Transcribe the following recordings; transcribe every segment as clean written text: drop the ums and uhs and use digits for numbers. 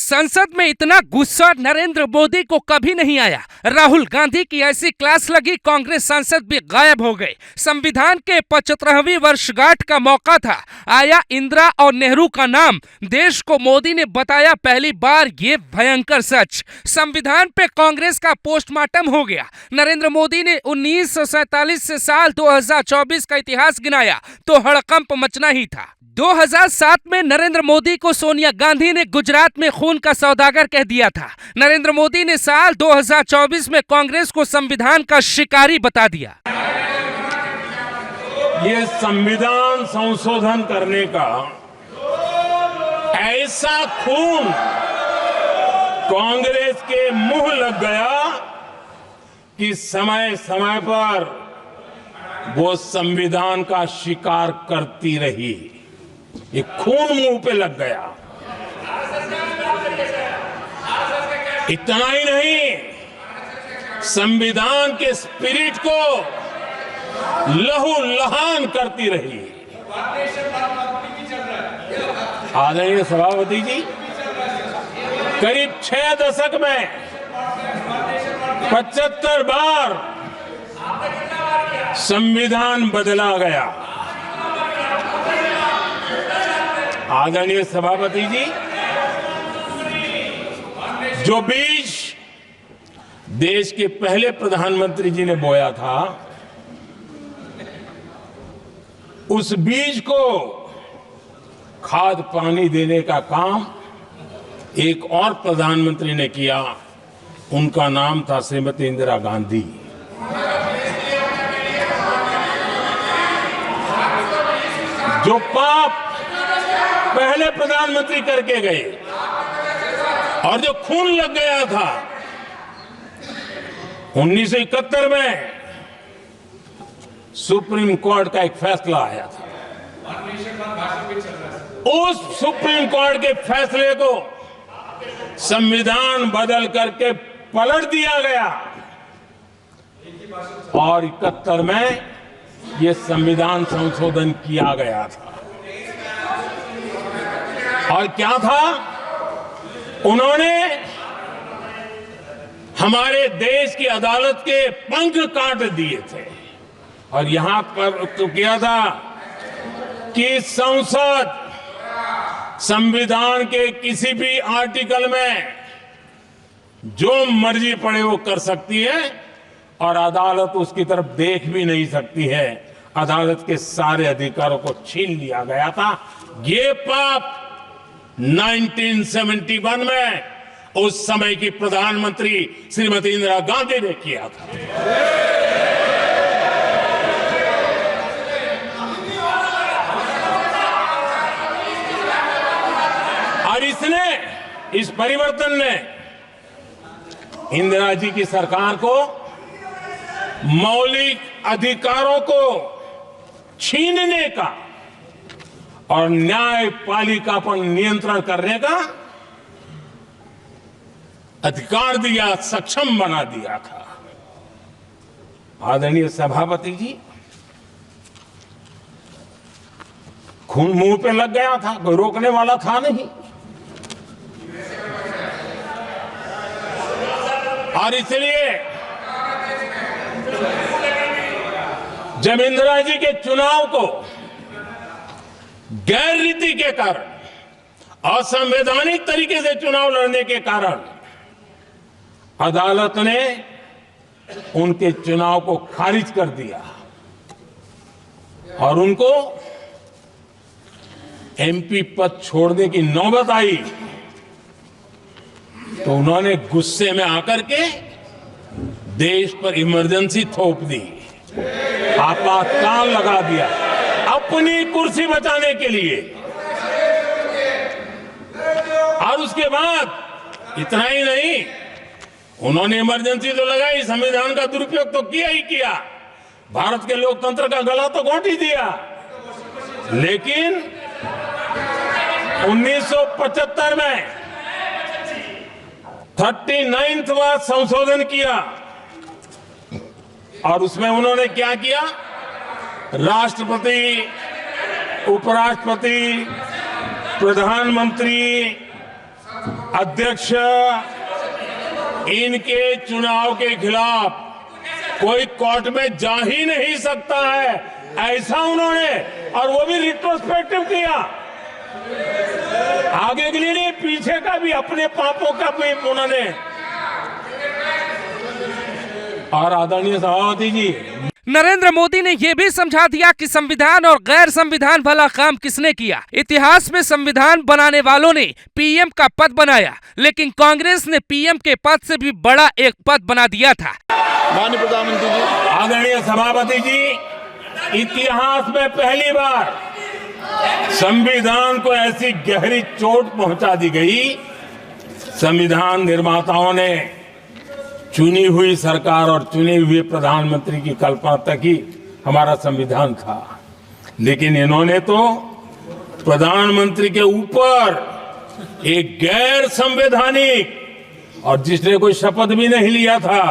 संसद में इतना गुस्सा नरेंद्र मोदी को कभी नहीं आया। राहुल गांधी की ऐसी क्लास लगी, कांग्रेस सांसद भी गायब हो गए। संविधान के 75वीं वर्षगांठ का मौका था, आया इंदिरा और नेहरू का नाम। देश को मोदी ने बताया पहली बार ये भयंकर सच। संविधान पे कांग्रेस का पोस्टमार्टम हो गया। नरेंद्र मोदी ने 1947 से साल 2024 का इतिहास गिनाया तो हड़कंप मचना ही था। 2007 में नरेंद्र मोदी को सोनिया गांधी ने गुजरात में खून का सौदागर कह दिया था। नरेंद्र मोदी ने साल 2024 में कांग्रेस को संविधान का शिकारी बता दिया। ये संविधान संशोधन करने का ऐसा खून कांग्रेस के मुंह लग गया कि समय समय पर वो संविधान का शिकार करती रही। ये खून मुंह पे लग गया। इतना ही नहीं, संविधान के स्पिरिट को लहूलुहान करती रही। आदरणीय सभापति जी, करीब 6 दशक में 75 बार संविधान बदला गया। आदरणीय सभापति जी, जो बीज देश के पहले प्रधानमंत्री जी ने बोया था, उस बीज को खाद पानी देने का काम एक और प्रधानमंत्री ने किया। उनका नाम था श्रीमती इंदिरा गांधी। जो पाप पहले प्रधानमंत्री करके गए और जो खून लग गया था 1971 में, सुप्रीम कोर्ट का एक फैसला आया था। उस सुप्रीम कोर्ट के फैसले को संविधान बदल करके पलट दिया गया और 71 में यह संविधान संशोधन किया गया था। और क्या था, उन्होंने हमारे देश की अदालत के पंख काट दिए थे और यहां पर तो किया था कि संसद संविधान के किसी भी आर्टिकल में जो मर्जी पड़े वो कर सकती है और अदालत उसकी तरफ देख भी नहीं सकती है। अदालत के सारे अधिकारों को छीन लिया गया था। ये पाप 1971 में उस समय की प्रधानमंत्री श्रीमती इंदिरा गांधी ने किया था। और इस परिवर्तन ने इंदिरा जी की सरकार को मौलिक अधिकारों को छीनने का और न्यायपालिका पर नियंत्रण करने का अधिकार दिया, सक्षम बना दिया था। आदरणीय सभापति जी, खून मुंह पे लग गया था, कोई रोकने वाला था नहीं। और इसलिए जब इंदिरा जी के चुनाव को गैर रीति के कारण, असंवैधानिक तरीके से चुनाव लड़ने के कारण अदालत ने उनके चुनाव को खारिज कर दिया और उनको एमपी पद छोड़ने की नौबत आई, तो उन्होंने गुस्से में आकर के देश पर इमरजेंसी थोप दी, आपातकाल लगा दिया अपनी कुर्सी बचाने के लिए। और उसके बाद इतना ही नहीं, उन्होंने इमरजेंसी तो लगाई, संविधान का दुरुपयोग तो किया ही किया, भारत के लोकतंत्र का गला तो घोंट ही दिया। लेकिन 1975 में 39वां संशोधन किया और उसमें उन्होंने क्या किया, राष्ट्रपति, उपराष्ट्रपति, प्रधानमंत्री अध्यक्ष, इनके चुनाव के खिलाफ कोई कोर्ट में जा ही नहीं सकता है, ऐसा उन्होंने, और वो भी रिट्रोस्पेक्टिव किया, आगे के लिए नहीं, पीछे का भी, अपने पापों का भी उन्होंने। और आदरणीय सभापति जी, नरेंद्र मोदी ने यह भी समझा दिया कि संविधान और गैर संविधान वाला काम किसने किया। इतिहास में संविधान बनाने वालों ने पीएम का पद बनाया, लेकिन कांग्रेस ने पीएम के पद से भी बड़ा एक पद बना दिया था। माननीय प्रधानमंत्री जी, आदरणीय सभापति जी, इतिहास में पहली बार संविधान को ऐसी गहरी चोट पहुंचा दी गई। संविधान निर्माताओं ने चुनी हुई सरकार और चुने हुए प्रधानमंत्री की कल्पना तक ही हमारा संविधान था, लेकिन इन्होंने तो प्रधानमंत्री के ऊपर एक गैर संवैधानिक, और जिसने कोई शपथ भी नहीं लिया था,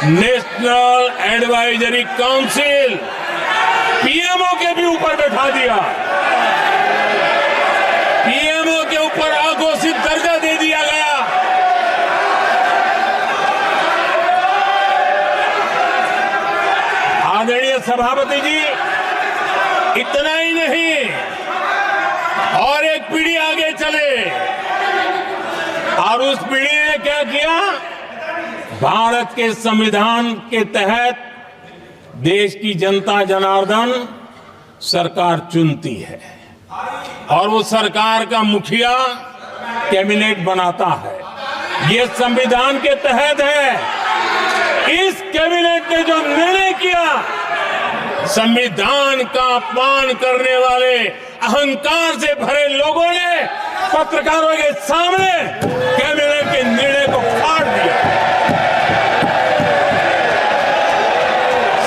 नेशनल एडवाइजरी काउंसिल पीएमओ के भी ऊपर बैठा दिया। पीएमओ के ऊपर अघोषित दर्जा दे दिया गया। आदरणीय सभापति जी, इतना ही नहीं, और एक पीढ़ी आगे चले, और उस पीढ़ी ने क्या किया? भारत के संविधान के तहत देश की जनता जनार्दन सरकार चुनती है, और वो सरकार का मुखिया कैबिनेट बनाता है। ये संविधान के तहत है। इस कैबिनेट ने जो निर्णय किया, संविधान का अपमान करने वाले अहंकार से भरे लोगों ने पत्रकारों के सामने कैबिनेट के निर्णय को फाड़ दिया।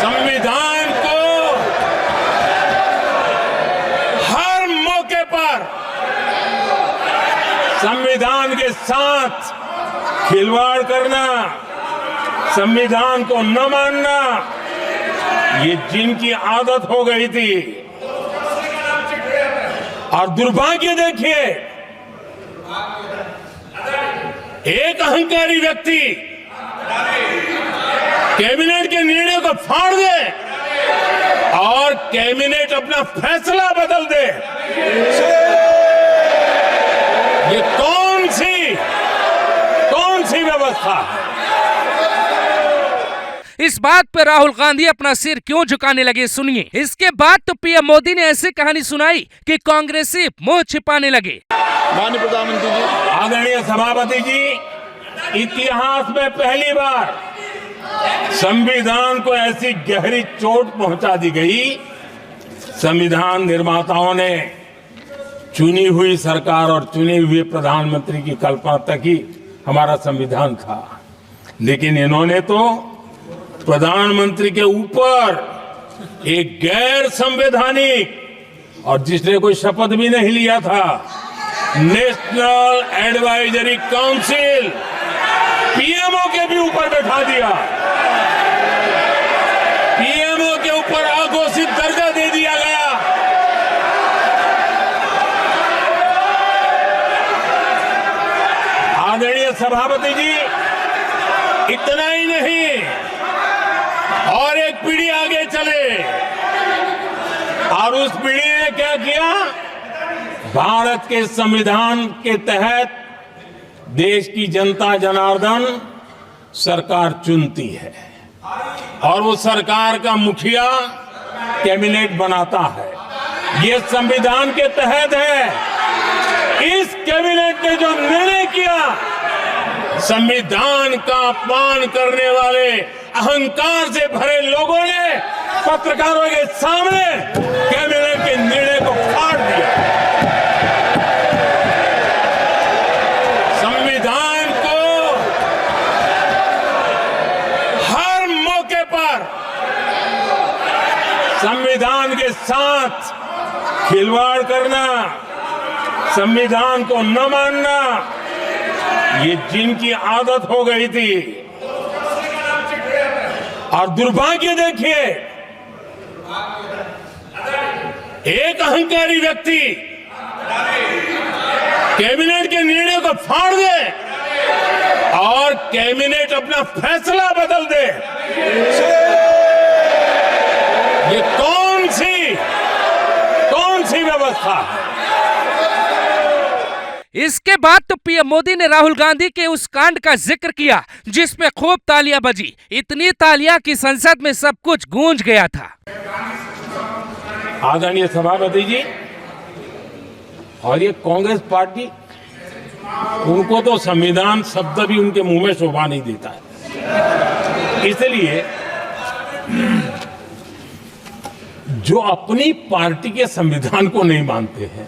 संविधान को हर मौके पर संविधान के साथ खिलवाड़ करना, संविधान को न मानना, ये जिनकी आदत हो गई थी। और दुर्भाग्य देखिए, एक अहंकारी व्यक्ति कैबिनेट के निर्णय को फाड़ दे और कैबिनेट अपना फैसला बदल दे। ये कौन सी व्यवस्था है? इस बात पर राहुल गांधी अपना सिर क्यों झुकाने लगे, सुनिए। इसके बाद तो पीएम मोदी ने ऐसी कहानी सुनाई कि कांग्रेसी मुंह छिपाने लगे। माननीय प्रधानमंत्री जी, आदरणीय सभापति जी, इतिहास में पहली बार संविधान को ऐसी गहरी चोट पहुंचा दी गई। संविधान निर्माताओं ने चुनी हुई सरकार और चुने हुए प्रधानमंत्री की कल्पना तक ही हमारा संविधान था, लेकिन इन्होंने तो प्रधानमंत्री के ऊपर एक गैर संवैधानिक, और जिसने कोई शपथ भी नहीं लिया था, नेशनल एडवाइजरी काउंसिल पीएमओ के भी ऊपर बैठा दिया। पीएमओ के ऊपर अघोषित दर्जा दे दिया गया। आदरणीय सभापति जी, इतना ही नहीं, और एक पीढ़ी आगे चले, और उस पीढ़ी ने क्या किया? भारत के संविधान के तहत देश की जनता जनार्दन सरकार चुनती है, और वो सरकार का मुखिया कैबिनेट बनाता है। ये संविधान के तहत है। इस कैबिनेट ने जो निर्णय किया, संविधान का अपमान करने वाले अहंकार से भरे लोगों ने पत्रकारों के सामने कैबिनेट के निर्णय को फाड़ दिया। संविधान को हर मौके पर संविधान के साथ खिलवाड़ करना, संविधान को न मानना, ये जिनकी आदत हो गई थी। और दुर्भाग्य देखिए, एक अहंकारी व्यक्ति कैबिनेट के निर्णय को फाड़ दे और कैबिनेट अपना फैसला बदल दे। ये कौन सी व्यवस्था है? इसके बाद तो पीएम मोदी ने राहुल गांधी के उस कांड का जिक्र किया जिसमें खूब तालियां बजी, इतनी तालियां कि संसद में सब कुछ गूंज गया था। आदरणीय सभापति जी, और ये कांग्रेस पार्टी, उनको तो संविधान शब्द भी उनके मुंह में शोभा नहीं देता है। इसलिए जो अपनी पार्टी के संविधान को नहीं मानते हैं,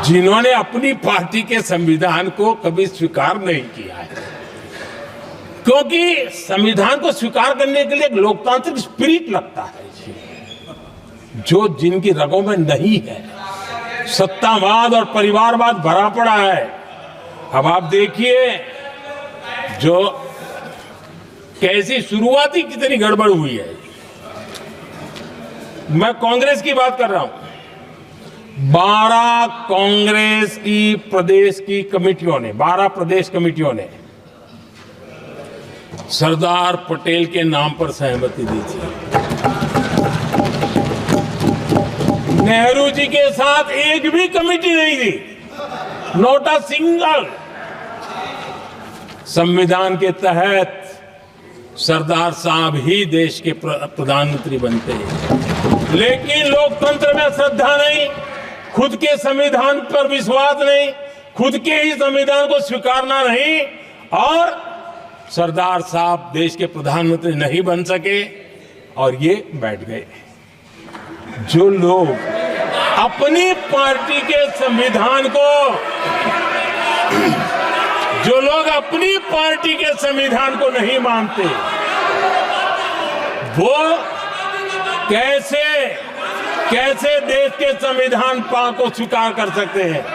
जिन्होंने अपनी पार्टी के संविधान को कभी स्वीकार नहीं किया है, क्योंकि संविधान को स्वीकार करने के लिए एक लोकतांत्रिक स्पिरिट लगता है जो जिनकी रगों में नहीं है। सत्तावाद और परिवारवाद भरा पड़ा है। अब आप देखिए जो कैसी शुरुआती कितनी गड़बड़ हुई है। मैं कांग्रेस की बात कर रहा हूं। 12 कांग्रेस की प्रदेश की कमेटियों ने, 12 प्रदेश कमेटियों ने सरदार पटेल के नाम पर सहमति दी थी। नेहरू जी के साथ एक भी कमेटी नहीं थी, नॉट अ सिंगल। संविधान के तहत सरदार साहब ही देश के प्रधानमंत्री बनते हैं, लेकिन लोकतंत्र में श्रद्धा नहीं, खुद के संविधान पर विश्वास नहीं, खुद के ही संविधान को स्वीकारना नहीं, और सरदार साहब देश के प्रधानमंत्री नहीं बन सके और ये बैठ गए। जो लोग अपनी पार्टी के संविधान को, जो लोग अपनी पार्टी के संविधान को नहीं मानते, वो कैसे देश के संविधान को स्वीकार कर सकते हैं?